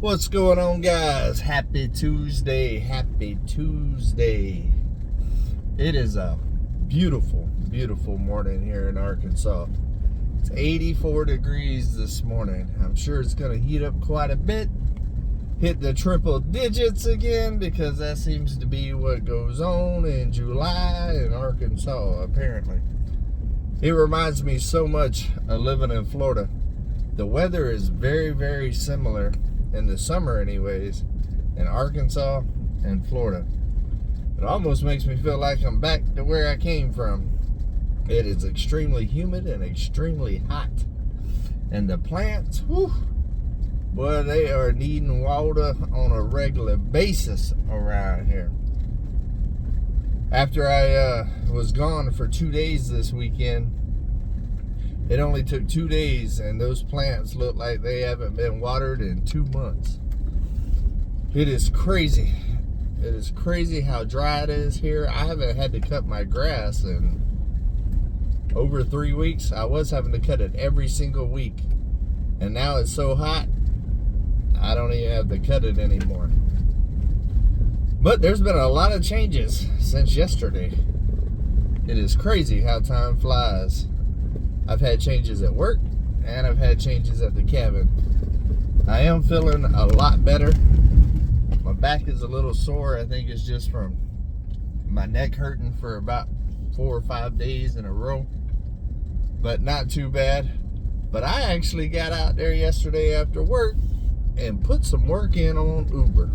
What's going on, guys? Happy Tuesday. Happy Tuesday. It is a beautiful, beautiful morning here in Arkansas. It's 84 degrees this morning. I'm sure it's going to heat up quite a bit. Hit the triple digits again because that seems to be what goes on in July in Arkansas, apparently. It reminds me so much of living in Florida. The weather is very, very similar in the summer anyways, in Arkansas and Florida. It almost makes me feel like I'm back to where I came from. It is extremely humid and extremely hot. And the plants, whew, boy, they are needing water on a regular basis around here. After I was gone for 2 days this weekend, it only took 2 days, and those plants look like they haven't been watered in 2 months. It is crazy. It is crazy how dry it is here. I haven't had to cut my grass in over 3 weeks. I was having to cut it every single week. And now it's so hot, I don't even have to cut it anymore. But there's been a lot of changes since yesterday. It is crazy how time flies. I've had changes at work, and I've had changes at the cabin. I am feeling a lot better. My back is a little sore. I think it's just from my neck hurting for about 4 or 5 days in a row, but not too bad. But I actually got out there yesterday after work and put some work in on Uber.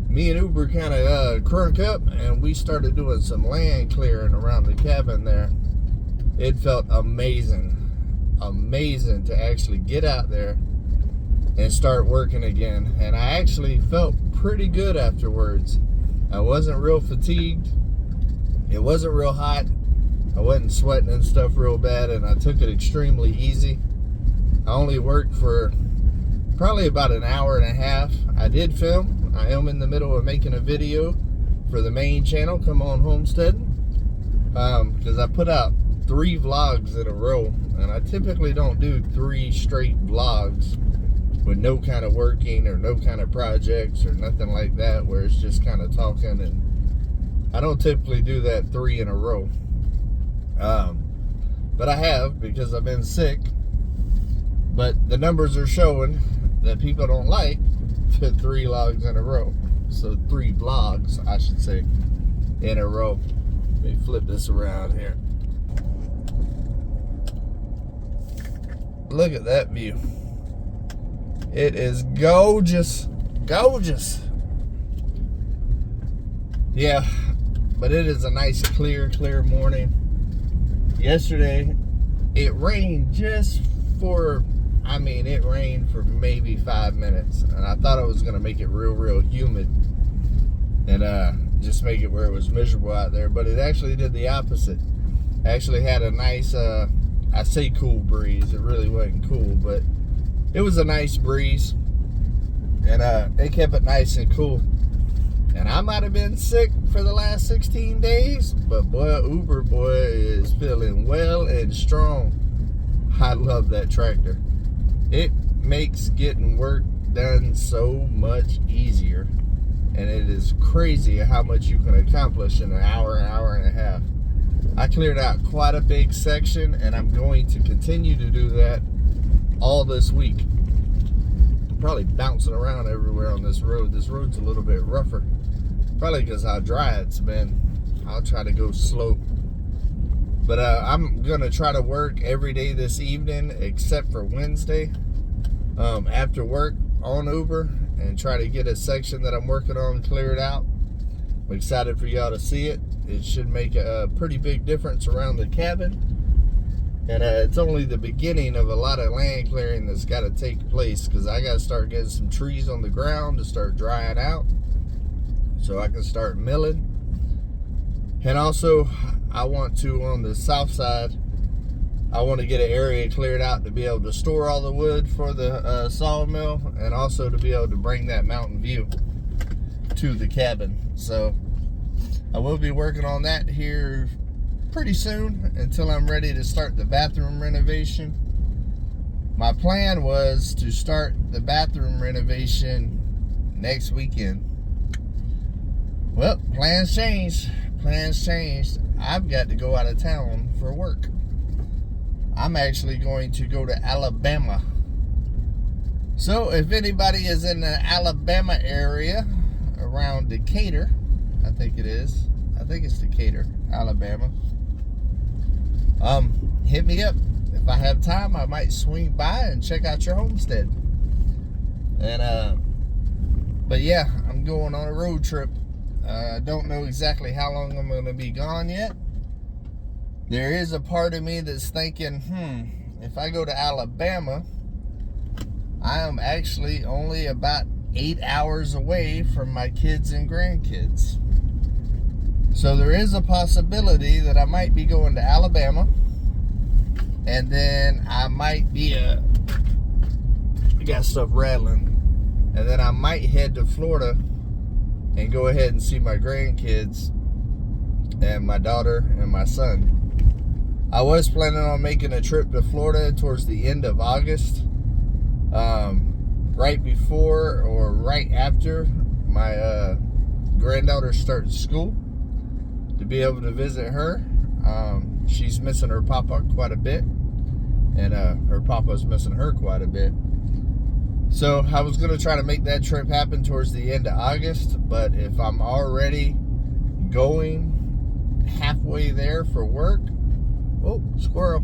Me and Uber kind of crunk up, and we started doing some land clearing around the cabin there. It felt amazing to actually get out there and start working again. And I actually felt pretty good afterwards. I wasn't real fatigued. It wasn't real hot. I wasn't sweating and stuff real bad, and I took it extremely easy. I only worked for probably about an hour and a half. I did film. I am in the middle of making a video for the main channel, Come On Homesteading, because I put out 3 vlogs in a row, and I typically don't do 3 straight vlogs with no kind of working or no kind of projects or nothing like that, where it's just kind of talking, and I don't typically do that 3 in a row. But I have, because I've been sick. But the numbers are showing that people don't like the 3 vlogs in a row. So 3 vlogs, I should say, in a row. Let me flip this around here. Look at that view. It is gorgeous. Gorgeous. Yeah, but it is a nice clear morning. Yesterday, it rained just for, it rained for maybe 5 minutes. And I thought it was going to make it real humid. And just make it where it was miserable out there. But it actually did the opposite. Actually had a nice, I say cool breeze. It really wasn't cool, but it was a nice breeze. And it kept it nice and cool. And I might have been sick for the last 16 days, but boy, Uber boy is feeling well and strong. I love that tractor. It makes getting work done so much easier. And it is crazy how much you can accomplish in an hour and a half. I cleared out quite a big section, and I'm going to continue to do that all this week. I'm probably bouncing around everywhere on this road. This road's a little bit rougher. Probably because how dry it's been. I'll try to go slow. But I'm going to try to work every day this evening except for Wednesday after work on Uber, and try to get a section that I'm working on cleared out. I'm excited for y'all to see it. It should make a pretty big difference around the cabin. And it's only the beginning of a lot of land clearing that's got to take place, because I got to start getting some trees on the ground to start drying out so I can start milling. And also, I want to, on the south side, I want to get an area cleared out to be able to store all the wood for the sawmill, and also to be able to bring that mountain view to the cabin. So I will be working on that here pretty soon until I'm ready to start the bathroom renovation. my plan was to start the bathroom renovation next weekend. Well, plans changed. I've got to go out of town for work. I'm actually going to go to Alabama. So if anybody is in the Alabama area around Decatur, I think it's Decatur, Alabama. Hit me up. If I have time, I might swing by and check out your homestead. And but yeah, I'm going on a road trip. I don't know exactly how long I'm going to be gone yet. There is a part of me that's thinking, if I go to Alabama, I am actually only about 8 hours away from my kids and grandkids. So there is a possibility that I might be going to Alabama, and then I might be I got stuff rattling, and then I might head to Florida and go ahead and see my grandkids and my daughter and my son. I was planning on making a trip to Florida towards the end of August, right before or right after my granddaughter starts school, to be able to visit her. She's missing her papa quite a bit, and her papa's missing her quite a bit. So I was going to try to make that trip happen towards the end of August, but if I'm already going halfway there for work, oh, squirrel.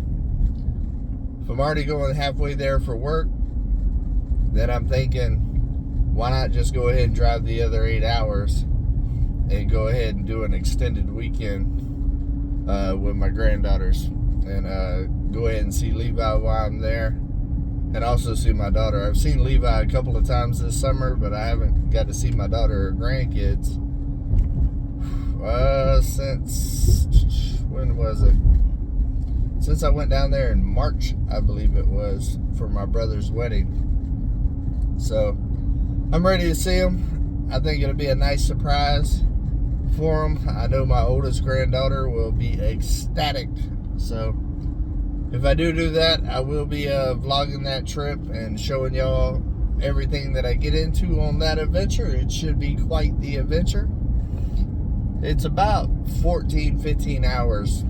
If I'm already going halfway there for work, then I'm thinking, why not just go ahead and drive the other 8 hours and go ahead and do an extended weekend with my granddaughters, and go ahead and see Levi while I'm there, and also see my daughter. I've seen Levi a couple of times this summer, but I haven't got to see my daughter or grandkids since, when was it? Since I went down there in March, I believe it was, for my brother's wedding. So I'm ready to see them. I think it'll be a nice surprise for them. I know my oldest granddaughter will be ecstatic. So if I do that, I will be vlogging that trip and showing y'all everything that I get into on that adventure. It should be quite the adventure. It's about 14-15 hours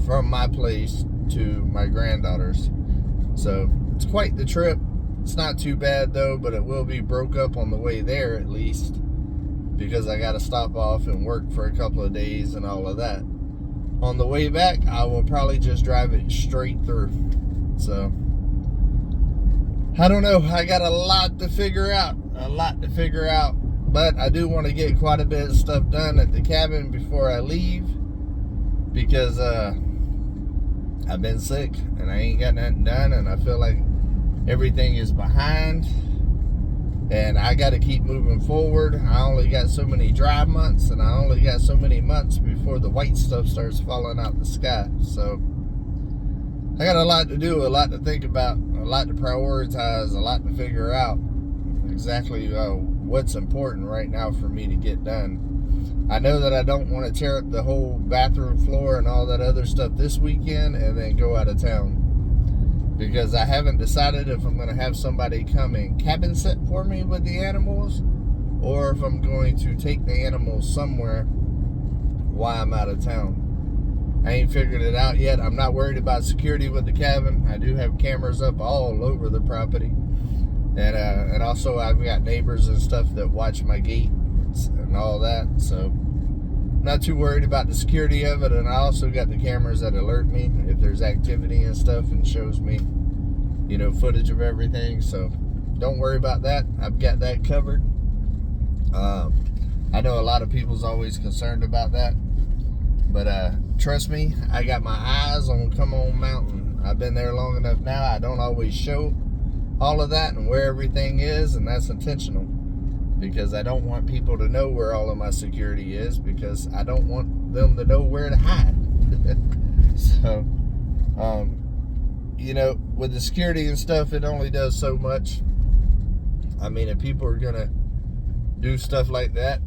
from my place to my granddaughter's. So it's quite the trip. It's not too bad though, but it will be broke up on the way there at least, because I got to stop off and work for a couple of days and all of that. On the way back, I will probably just drive it straight through. So I don't know. I got a lot to figure out. But I do want to get quite a bit of stuff done at the cabin before I leave, because I've been sick and I ain't got nothing done, and I feel like everything is behind, and I got to keep moving forward. I only got so many dry months, and I only got so many months before the white stuff starts falling out the sky. So I got a lot to do, a lot to think about, a lot to prioritize, a lot to figure out exactly what's important right now for me to get done. I know that I don't want to tear up the whole bathroom floor and all that other stuff this weekend and then go out of town, because I haven't decided if I'm going to have somebody come and cabin sit for me with the animals, or if I'm going to take the animals somewhere while I'm out of town. I ain't figured it out yet. I'm not worried about security with the cabin. I do have cameras up all over the property, and also I've got neighbors and stuff that watch my gate and all that, so I'm not too worried about the security of it. And I also got the cameras that alert me if there's activity and stuff, and shows me, footage of everything. So don't worry about that. I've got that covered. I know a lot of people's always concerned about that, but trust me, I got my eyes on Come On Mountain. I've been there long enough now. I don't always show all of that and where everything is, and that's intentional, because I don't want people to know where all of my security is, because I don't want them to know where to hide. So, with the security and stuff, it only does so much. I mean, if people are gonna do stuff like that,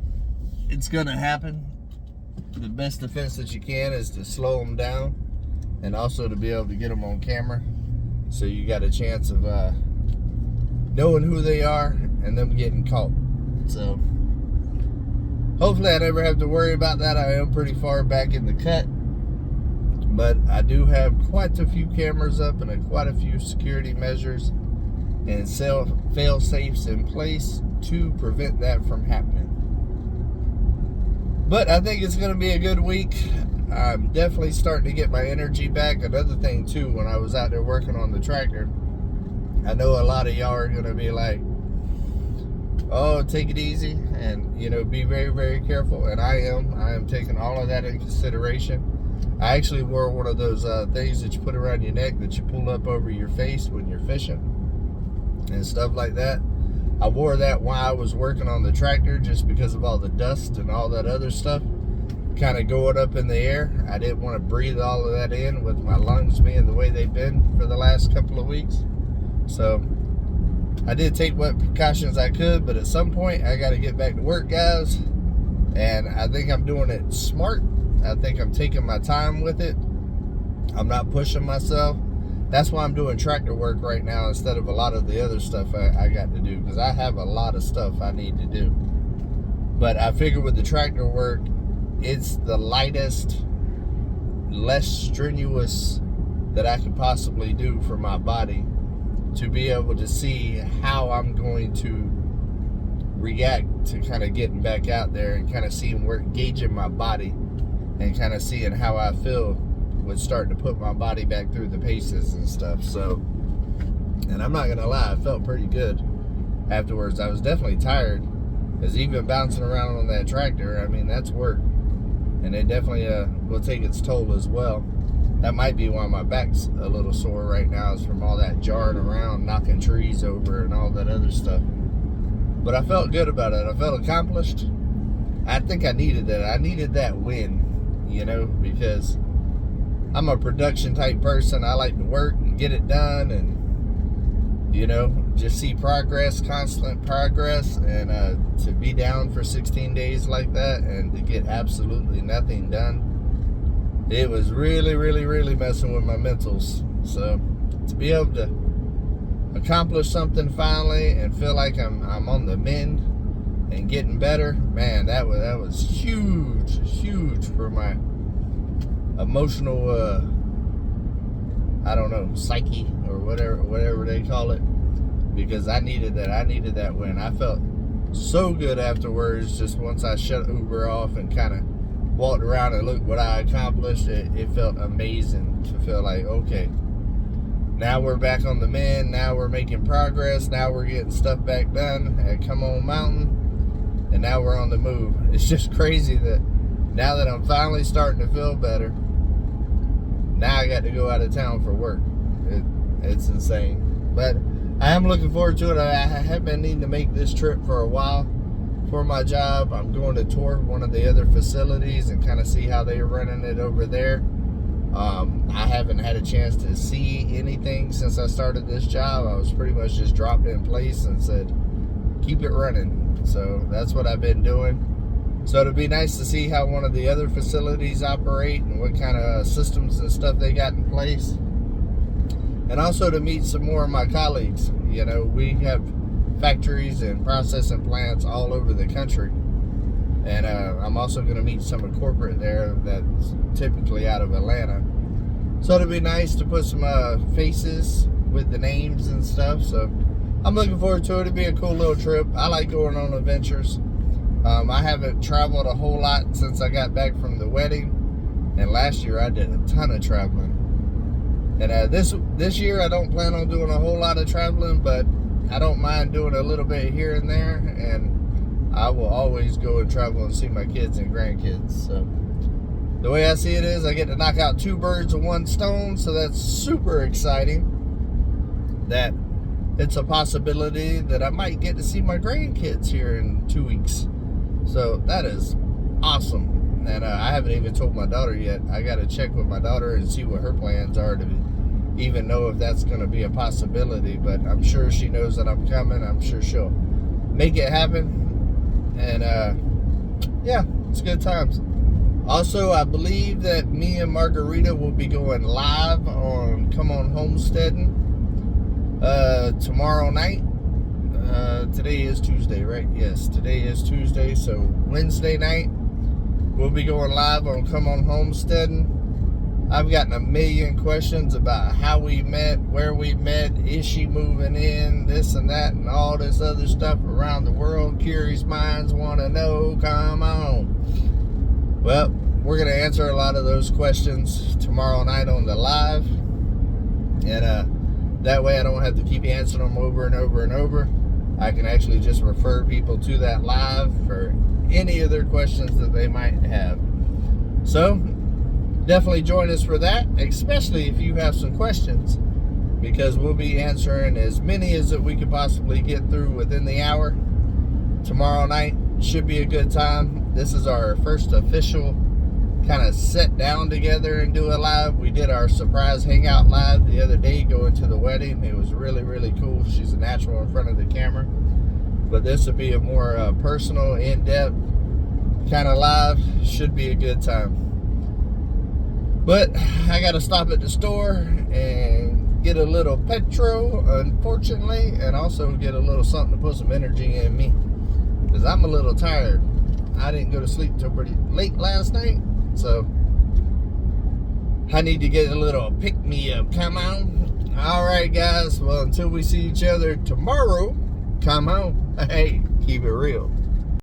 it's gonna happen. The best defense that you can is to slow them down, and also to be able to get them on camera. So you got a chance of knowing who they are and them getting caught. So hopefully I never have to worry about that. I am pretty far back in the cut, but I do have quite a few cameras up and quite a few security measures and fail safes in place to prevent that from happening. But I think it's going to be a good week. I'm definitely starting to get my energy back. Another thing too, when I was out there working on the tractor, I know a lot of y'all are going to be like, oh, take it easy and, you know, be very, very careful. And I am taking all of that into consideration. I actually wore one of those things that you put around your neck that you pull up over your face when you're fishing and stuff like that. I wore that while I was working on the tractor just because of all the dust and all that other stuff kind of going up in the air. I didn't want to breathe all of that in with my lungs being the way they've been for the last couple of weeks. So I did take what precautions I could, but at some point I got to get back to work, guys. And I think I'm doing it smart. I think I'm taking my time with it. I'm not pushing myself. That's why I'm doing tractor work right now instead of a lot of the other stuff I got to do, because I have a lot of stuff I need to do. But I figure with the tractor work, it's the lightest, less strenuous that I could possibly do for my body to be able to see how I'm going to react to kind of getting back out there and kind of seeing where, gauging my body and kind of seeing how I feel with starting to put my body back through the paces and stuff. So, and I'm not gonna lie, I felt pretty good afterwards. I was definitely tired, because even bouncing around on that tractor, I mean, that's work, and it definitely will take its toll as well. That might be why my back's a little sore right now, is from all that jarring around, knocking trees over and all that other stuff. But I felt good about it. I felt accomplished. I think I needed that. I needed that win, you know, because I'm a production type person. I like to work and get it done and, you know, just see progress, constant progress. And to be down for 16 days like that and to get absolutely nothing done, it was really, really, really messing with my mentals. So to be able to accomplish something finally and feel like I'm on the mend and getting better, man, that was huge for my emotional I don't know, psyche or whatever they call it, because I needed that win. I felt so good afterwards, just once I shut Uber off and kind of walked around and looked what I accomplished. It felt amazing to feel like, okay, now we're back on the mend, now we're making progress, now we're getting stuff back done at Come On Mountain, and now we're on the move. It's just crazy that now that I'm finally starting to feel better, now I got to go out of town for work. It's insane. But I am looking forward to it. I have been needing to make this trip for a while for my job. I'm going to tour one of the other facilities and kind of see how they're running it over there. I haven't had a chance to see anything since I started this job. I was pretty much just dropped in place and said, keep it running. So that's what I've been doing. So it'll be nice to see how one of the other facilities operate and what kind of systems and stuff they got in place. And also to meet some more of my colleagues. You know, we have factories and processing plants all over the country. And I'm also going to meet some of corporate there that's typically out of Atlanta. So it'll be nice to put some faces with the names and stuff. So I'm looking forward to it. It'll be a cool little trip. I like going on adventures. I haven't traveled a whole lot since I got back from the wedding. And last year I did a ton of traveling. And this year I don't plan on doing a whole lot of traveling, but I don't mind doing a little bit here and there. And I will always go and travel and see my kids and grandkids. So the way I see it is I get to knock out 2 birds with 1 stone. So that's super exciting. That it's a possibility that I might get to see my grandkids here in 2 weeks. So that is awesome. And I haven't even told my daughter yet. I got to check with my daughter and see what her plans are to even know if that's going to be a possibility. But I'm sure she knows that I'm coming. I'm sure she'll make it happen. And yeah, it's good times. Also, I believe that me and Margarita will be going live on Come On Homesteading. Tomorrow night, today is Tuesday, right? Yes, today is Tuesday, so Wednesday night we'll be going live on Come On Homesteading. I've gotten a million questions about how we met, where we met, is she moving in, this and that, and all this other stuff around the world. Curious minds want to know. Come on. Well, we're going to answer a lot of those questions tomorrow night on the live, and that way I don't have to keep answering them over and over and over. I can actually just refer people to that live for any of their questions that they might have. So definitely join us for that, especially if you have some questions, because we'll be answering as many as that we could possibly get through within the hour. Tomorrow night should be a good time. This is our first official kind of sit down together and do a live. We did our surprise hangout live the other day going to the wedding. It was really, really cool. She's a natural in front of the camera. But this will be a more personal, in-depth kind of live. Should be a good time. But I got to stop at the store and get a little petrol, unfortunately, and also get a little something to put some energy in me, because I'm a little tired. I didn't go to sleep till pretty late last night, so I need to get a little pick-me-up. Come on. All right, guys. Well, until we see each other tomorrow, come on. Hey, keep it real.